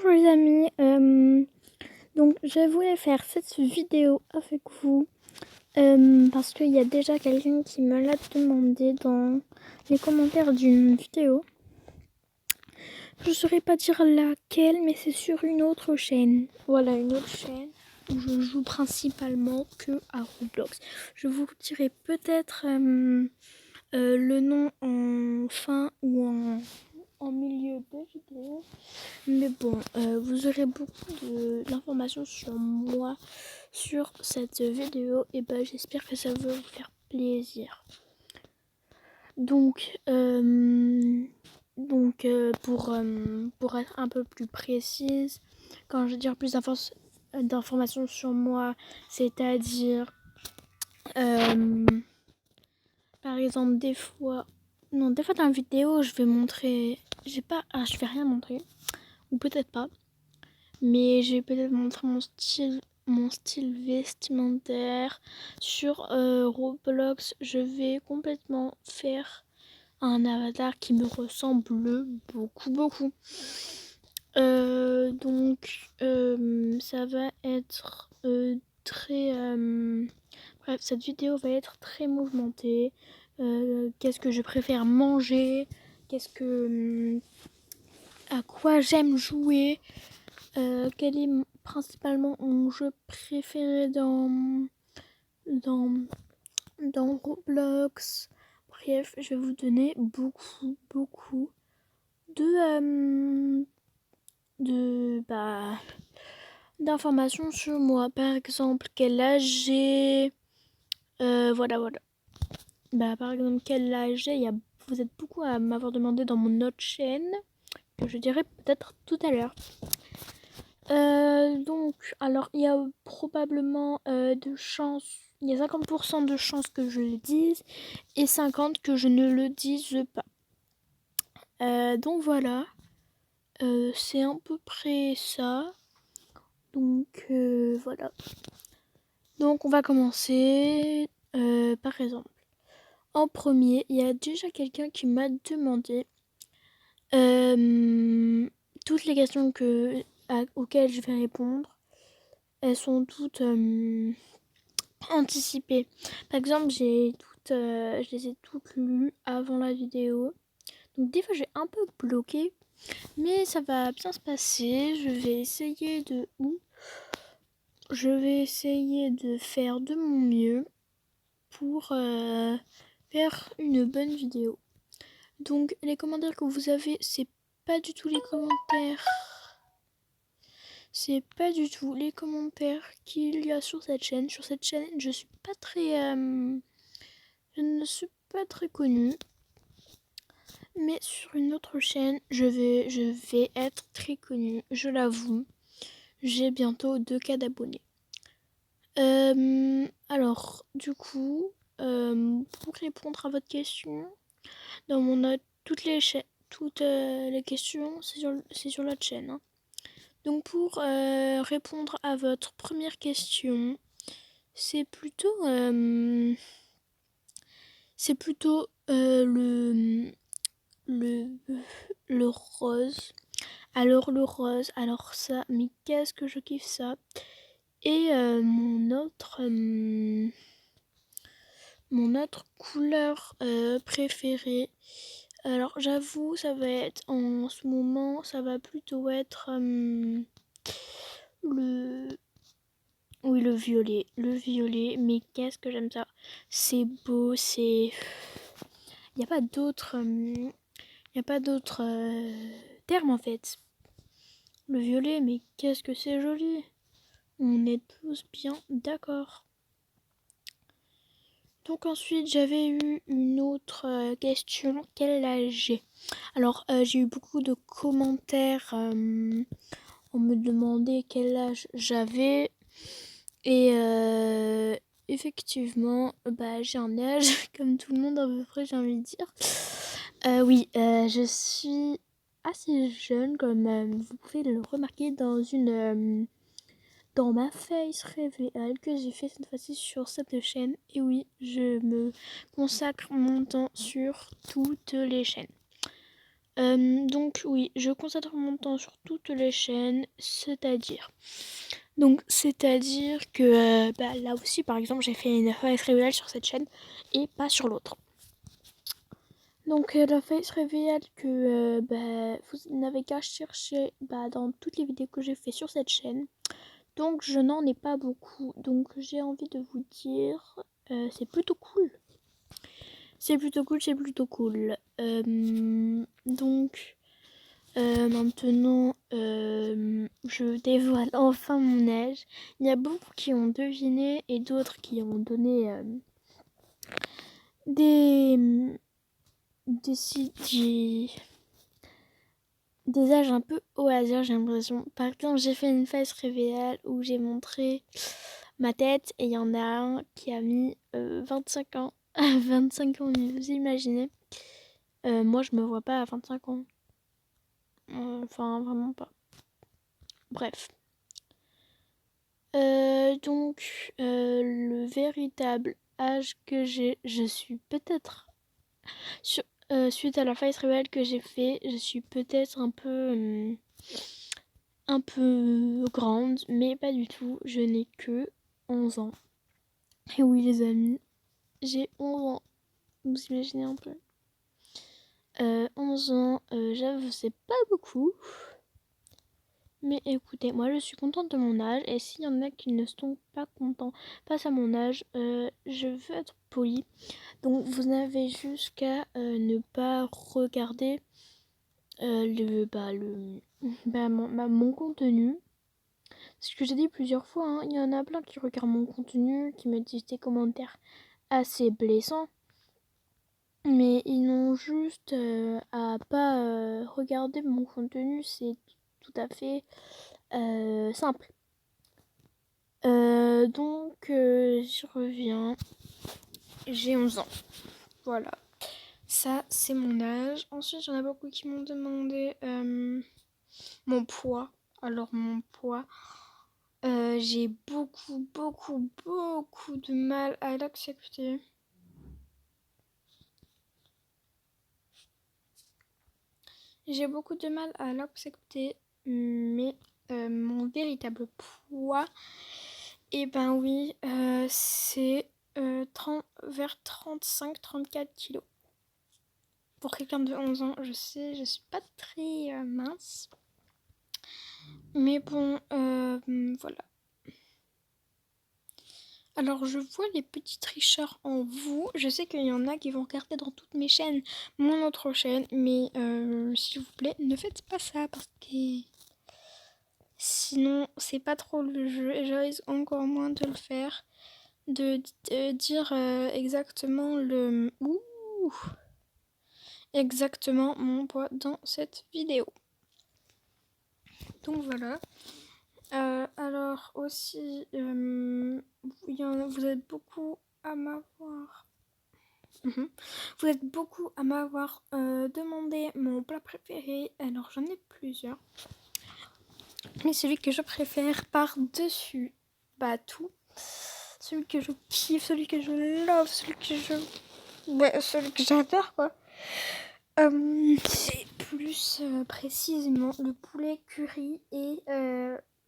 Bonjour les amis, donc je voulais faire cette vidéo avec vous parce qu'il y a déjà quelqu'un qui me l'a demandé dans les commentaires d'une vidéo. Je ne saurais pas dire laquelle, mais c'est sur une autre chaîne. Voilà, une autre chaîne où je joue principalement que à Roblox. Je vous dirai peut-être le nom en fin ou en milieu de vidéo. Mais bon, vous aurez beaucoup d'informations sur moi sur cette vidéo et j'espère que ça va vous faire plaisir. Donc pour être un peu plus précise, quand je veux dire plus d'informations sur moi, c'est-à-dire par exemple des fois dans la vidéo je vais montrer, je vais rien montrer ou peut-être pas. Mais je vais peut-être montrer mon style vestimentaire. Sur Roblox, je vais complètement faire un avatar qui me ressemble beaucoup. Ça va être très... Bref, cette vidéo va être très mouvementée. Qu'est-ce que je préfère manger? À quoi j'aime jouer? Quel est principalement mon jeu préféré dans Roblox? Bref, je vais vous donner beaucoup d'informations sur moi. Par exemple, quel âge j'ai. Voilà. Par exemple, quel âge j'ai. Vous êtes beaucoup à m'avoir demandé dans mon autre chaîne, que je dirai peut-être tout à l'heure. Alors il y a probablement de chances, il y a 50% de chances que je le dise et 50% que je ne le dise pas. Donc voilà, c'est à peu près ça. Donc voilà. Donc on va commencer par exemple. En premier, il y a déjà quelqu'un qui m'a demandé toutes les questions auxquelles je vais répondre. Elles sont toutes anticipées. Par exemple, je les ai toutes lues avant la vidéo. Donc des fois, j'ai un peu bloqué, mais ça va bien se passer. Je vais essayer de faire de mon mieux pour faire une bonne vidéo. Donc les commentaires que vous avez, c'est pas du tout les commentaires. C'est pas du tout les commentaires qu'il y a sur cette chaîne. Sur cette chaîne, je ne suis pas très connue. Mais sur une autre chaîne, je vais être très connue, je l'avoue. J'ai bientôt 2K d'abonnés. Alors, du coup, pour répondre à votre question, dans mon note, toutes les questions, c'est sur l'autre chaîne. Hein. Donc pour répondre à votre première question, c'est plutôt le rose. Alors le rose, alors ça, mais qu'est-ce que je kiffe ça. Et mon autre couleur préférée. Alors j'avoue, ça va être en ce moment, ça va plutôt être le violet. Le violet, mais qu'est-ce que j'aime ça. C'est beau, il n'y a pas d'autre terme en fait. Le violet, mais qu'est-ce que c'est joli. On est tous bien d'accord. Donc ensuite, j'avais eu une autre question. Quel âge j'ai? Alors, j'ai eu beaucoup de commentaires. On me demandait quel âge j'avais. Et effectivement, j'ai un âge, comme tout le monde à peu près, j'ai envie de dire. Oui, je suis assez jeune, comme vous pouvez le remarquer dans ma face révélale que j'ai fait cette fois-ci sur cette chaîne. Et oui, je me consacre mon temps sur toutes les chaînes. Donc oui, je consacre mon temps sur toutes les chaînes, c'est-à-dire que là aussi par exemple j'ai fait une face reveal sur cette chaîne et pas sur l'autre. Donc la face reveal que vous n'avez qu'à chercher dans toutes les vidéos que j'ai fait sur cette chaîne. Donc je n'en ai pas beaucoup, donc j'ai envie de vous dire c'est plutôt cool. C'est plutôt cool. Donc maintenant, je dévoile enfin mon âge. Il y a beaucoup qui ont deviné et d'autres qui ont donné des, des âges un peu au hasard, j'ai l'impression. Par exemple, j'ai fait une face reveal où j'ai montré ma tête et il y en a un qui a mis 25 ans. 25 ans, vous imaginez. Moi, je me vois pas à 25 ans. Enfin, vraiment pas. Bref. Donc, le véritable âge que j'ai, je suis peut-être... suite à la face reveal que j'ai fait, je suis peut-être un peu grande, mais pas du tout. Je n'ai que 11 ans. Et oui, les amis, j'ai 11 ans. Vous imaginez un peu. 11 ans, j'avoue, c'est pas beaucoup. Mais écoutez, moi je suis contente de mon âge. Et s'il y en a qui ne sont pas contents face à mon âge, je veux être polie. Donc vous avez jusqu'à ne pas regarder mon contenu. C'est ce que j'ai dit plusieurs fois, hein. Il y en a plein qui regardent mon contenu, qui me disent des commentaires assez blessants. Mais ils n'ont juste à pas regarder mon contenu, c'est tout à fait simple. Donc j'y reviens, j'ai 11 ans, voilà. Ça c'est mon âge. Ensuite il y en a beaucoup qui m'ont demandé mon poids. Alors mon poids, j'ai beaucoup de mal à l'accepter. J'ai beaucoup de mal à l'accepter, mais mon véritable poids, et ben oui, c'est vers 35-34 kilos. Pour quelqu'un de 11 ans, je sais, je suis pas très mince. Mais bon, voilà. Alors je vois les petits tricheurs en vous. Je sais qu'il y en a qui vont regarder dans toutes mes chaînes mon autre chaîne. Mais s'il vous plaît, ne faites pas ça parce que sinon c'est pas trop le jeu. Et je risque encore moins de le faire. De dire exactement exactement mon poids dans cette vidéo. Donc voilà. Alors aussi, vous êtes beaucoup à m'avoir. Vous êtes beaucoup à m'avoir demandé mon plat préféré. Alors j'en ai plusieurs. Mais celui que je préfère par-dessus tout. Celui que je kiffe, celui que je love, celui que j'adore quoi. C'est plus précisément le poulet curry et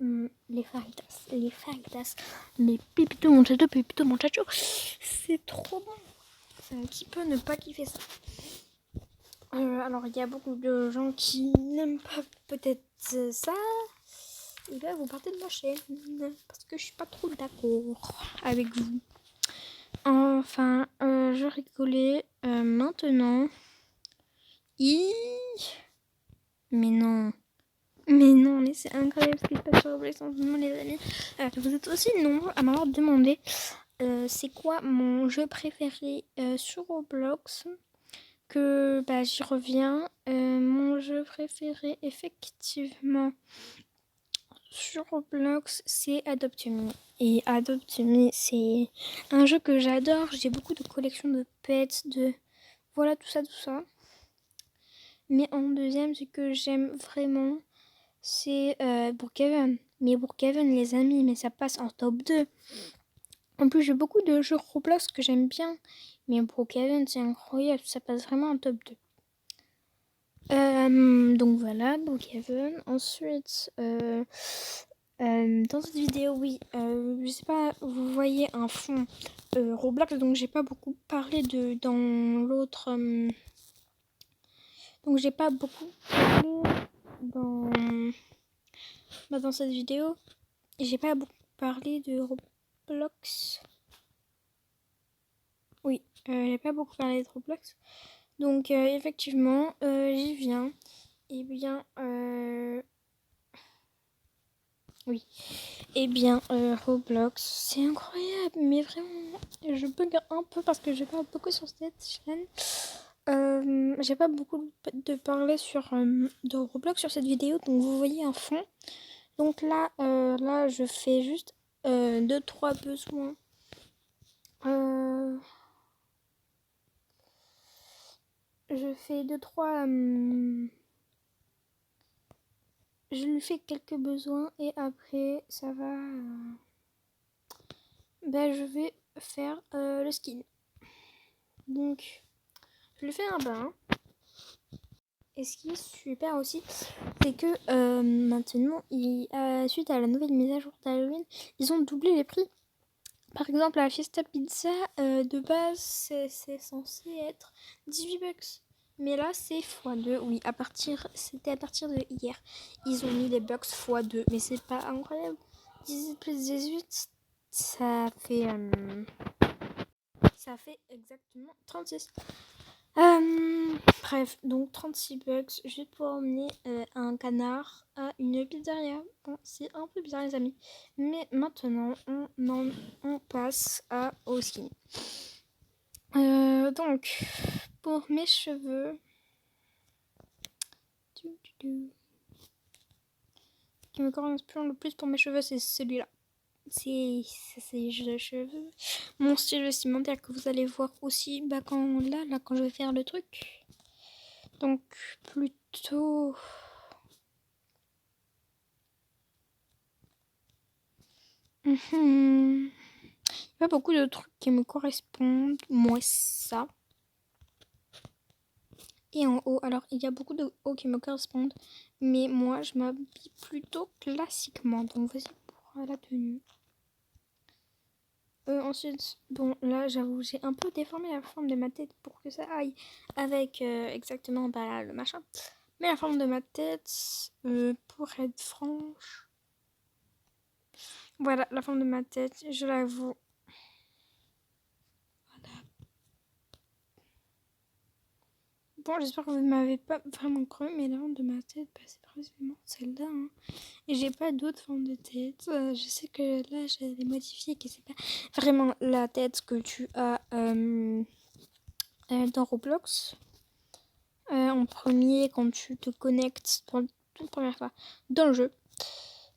les fajitas. Les fajitas. Mais pépito muchacho, c'est trop bon. Qui peut ne pas kiffer ça? Alors il y a beaucoup de gens qui n'aiment pas peut-être ça. Et là vous partez de ma chaîne parce que je suis pas trop d'accord avec vous. Enfin, je rigolais maintenant. Mais non, mais c'est incroyable ce qui se passe sur Roblox en ce moment, les amis. Vous êtes aussi nombreux à m'avoir demandé c'est quoi mon jeu préféré sur Roblox. Que j'y reviens. Mon jeu préféré, effectivement, sur Roblox, c'est Adopt Me. Et Adopt Me, c'est un jeu que j'adore. J'ai beaucoup de collections de pets, voilà, tout ça. Mais en deuxième, ce que j'aime vraiment, c'est Brookhaven. Mais Brookhaven, les amis, mais ça passe en top 2. En plus, j'ai beaucoup de jeux Roblox que j'aime bien. Mais Brookhaven, c'est incroyable, ça passe vraiment en top 2. Donc voilà, Brookhaven. Ensuite, dans cette vidéo, oui, je sais pas, vous voyez un fond Roblox, donc j'ai pas beaucoup parlé dans l'autre. Donc j'ai pas beaucoup parlé dans, dans cette vidéo. J'ai pas beaucoup parlé de Roblox. Oui, j'ai pas beaucoup parlé de Roblox. Donc effectivement, j'y viens. Eh bien, oui. Eh bien, Roblox, c'est incroyable, mais vraiment, je bug un peu parce que je parle beaucoup sur cette chaîne. J'ai pas beaucoup de parler de Roblox sur cette vidéo, donc vous voyez un fond. Donc là, je fais juste 2-3 besoins. Je fais 2-3... je lui fais quelques besoins et après, ça va... je vais faire le skin. Donc, je lui fais un bain. Et ce qui est super aussi, c'est que maintenant, suite à la nouvelle mise à jour d'Halloween, ils ont doublé les prix. Par exemple, la Fiesta Pizza, de base, c'est censé être 18 bucks. Mais là, c'est x2. Oui, c'était à partir de hier. Ils ont mis les bucks x2. Mais c'est pas incroyable. 18 plus 18, ça fait exactement 36. Bref, donc 36 bucks. Je vais pouvoir emmener un canard à une pizzeria. Bon, c'est un peu bizarre, les amis. Mais maintenant, on passe au skin. Donc, pour mes cheveux. Qui me correspond le plus pour mes cheveux, c'est celui-là. C'est les cheveux. Mon style vestimentaire que vous allez voir aussi quand je vais faire le truc. Donc, plutôt... Il y a pas beaucoup de trucs qui me correspondent. Moi, ça. Et en haut, alors il y a beaucoup de hauts qui me correspondent. Mais moi, je m'habille plutôt classiquement. Donc, voici pour la tenue. Ensuite, bon, là, j'avoue, j'ai un peu déformé la forme de ma tête pour que ça aille avec exactement le machin. Mais la forme de ma tête, pour être franche, voilà, la forme de ma tête, je l'avoue. Voilà. Bon, j'espère que vous ne m'avez pas vraiment cru, mais la forme de ma tête, c'est précisément celle-là. Hein. Et j'ai pas d'autres formes de tête. Je sais que là, j'ai les modifié, que c'est pas vraiment la tête que tu as dans Roblox. En premier, quand tu te connectes pour la toute première fois dans le jeu.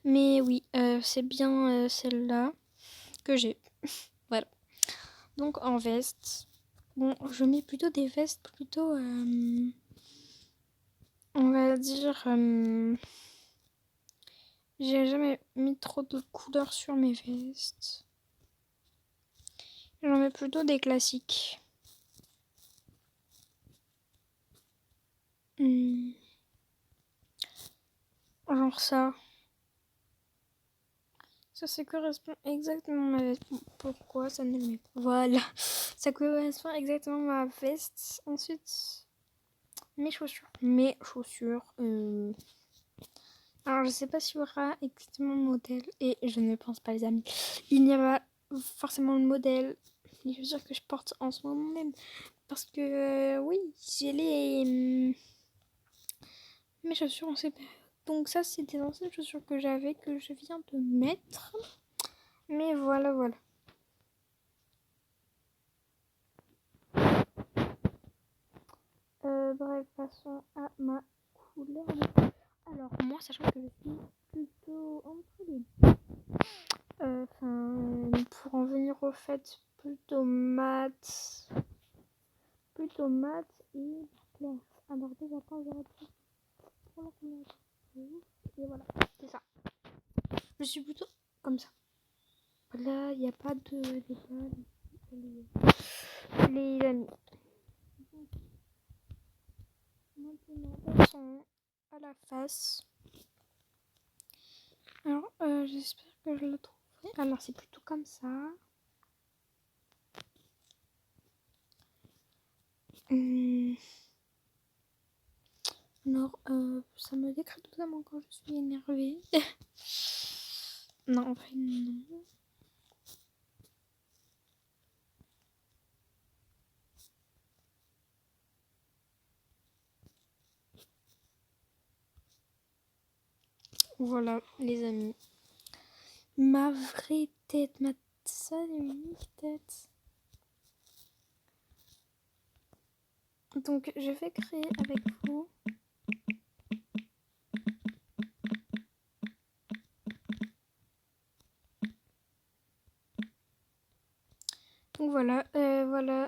Mais oui, c'est bien celle-là que j'ai. Voilà. Donc en veste. Bon, je mets plutôt des vestes plutôt... on va dire... j'ai jamais mis trop de couleurs sur mes vestes. J'en mets plutôt des classiques. Genre ça. Ça correspond exactement à ma veste. Pourquoi ça ne le met pas? Voilà. Ça correspond exactement à ma veste. Ensuite, mes chaussures. Alors, je sais pas s'il y aura exactement le modèle. Et je ne pense pas, les amis. Il n'y a pas forcément le modèle. Les chaussures que je porte en ce moment même. Parce que, oui, j'ai mes chaussures, on sait pas. Donc ça, c'est des anciennes chaussures que j'avais, que je viens de mettre. Mais voilà. Bref, passons à ma couleur de peau. Alors, moi, sachant que je suis plutôt entre les deux. Pour en venir au fait, plutôt mat et clair. Alors, déjà, quand j'aurai pour la couleur de peau, et voilà, c'est ça. Je suis plutôt comme ça. Là, il n'y a pas de débat, les amis. les morveux sont à la face. Alors, j'espère que je le trouverai. Alors, c'est plutôt comme ça. Alors, ça me décrète totalement quand je suis énervée. Non, en vrai, non. Voilà, les amis. Ma vraie tête, ma seule et unique tête. Donc, je vais créer avec vous. Donc voilà,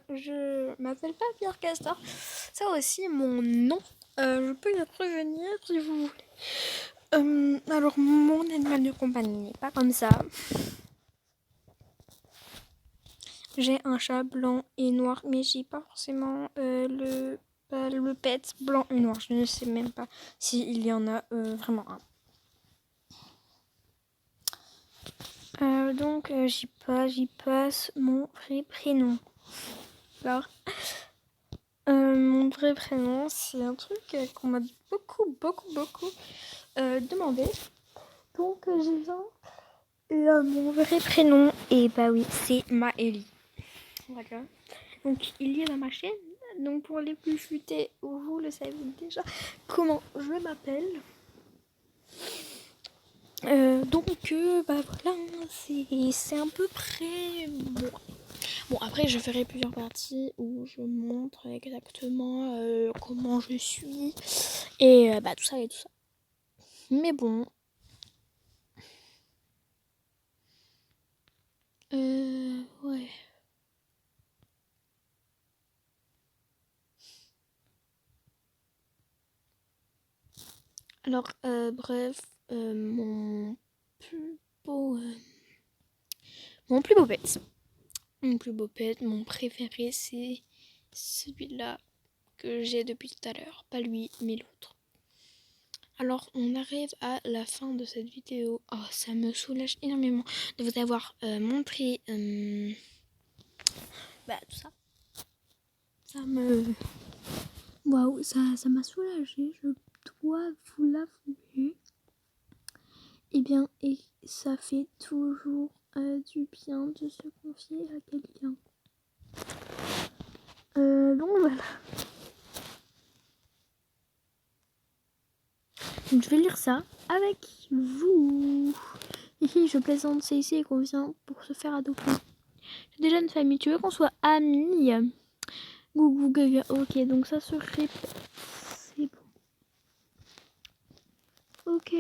je m'appelle pas Pierre Castor. Ça aussi, mon nom. Je peux y revenir si vous voulez. Alors, mon animal de compagnie n'est pas comme ça. J'ai un chat blanc et noir, mais j'ai pas forcément le pet blanc et noir. Je ne sais même pas s'il y en a vraiment un. Donc j'y passe mon vrai prénom. Alors, mon vrai prénom, c'est un truc qu'on m'a beaucoup demandé. Donc j'ai bien. Et mon vrai prénom, et bah oui, c'est Maëlie. Voilà. Donc il y a dans ma chaîne. Donc pour les plus futés, vous le savez déjà comment je m'appelle. Donc bah voilà, c'est à peu près bon. Bon, après je ferai plusieurs parties où je montre exactement comment je suis et bah tout ça et tout ça. Mais bon. Ouais. Alors bref, mon plus beau pet. Mon plus beau pet, mon préféré, c'est celui-là que j'ai depuis tout à l'heure. Pas lui, mais l'autre. Alors, on arrive à la fin de cette vidéo. Oh, ça me soulage énormément de vous avoir montré tout ça. Ça me... Waouh, ça m'a soulagée, je dois vous l'avouer. Eh bien, et ça fait toujours du bien de se confier à quelqu'un. Donc voilà. Donc je vais lire ça avec vous. Hihi, je plaisante, c'est ici qu'on vient pour se faire adopter. J'ai déjà une famille, tu veux qu'on soit amis? Gougou gaga, ok, donc ça se répète. C'est bon. Ok,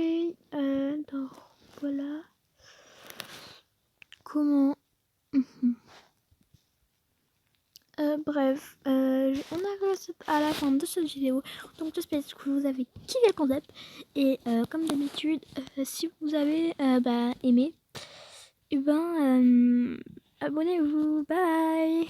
alors voilà. Comment bref, on arrive à la fin de cette vidéo. Donc j'espère que vous avez kiffé le concept. Et comme d'habitude, si vous avez aimé, abonnez-vous. Bye.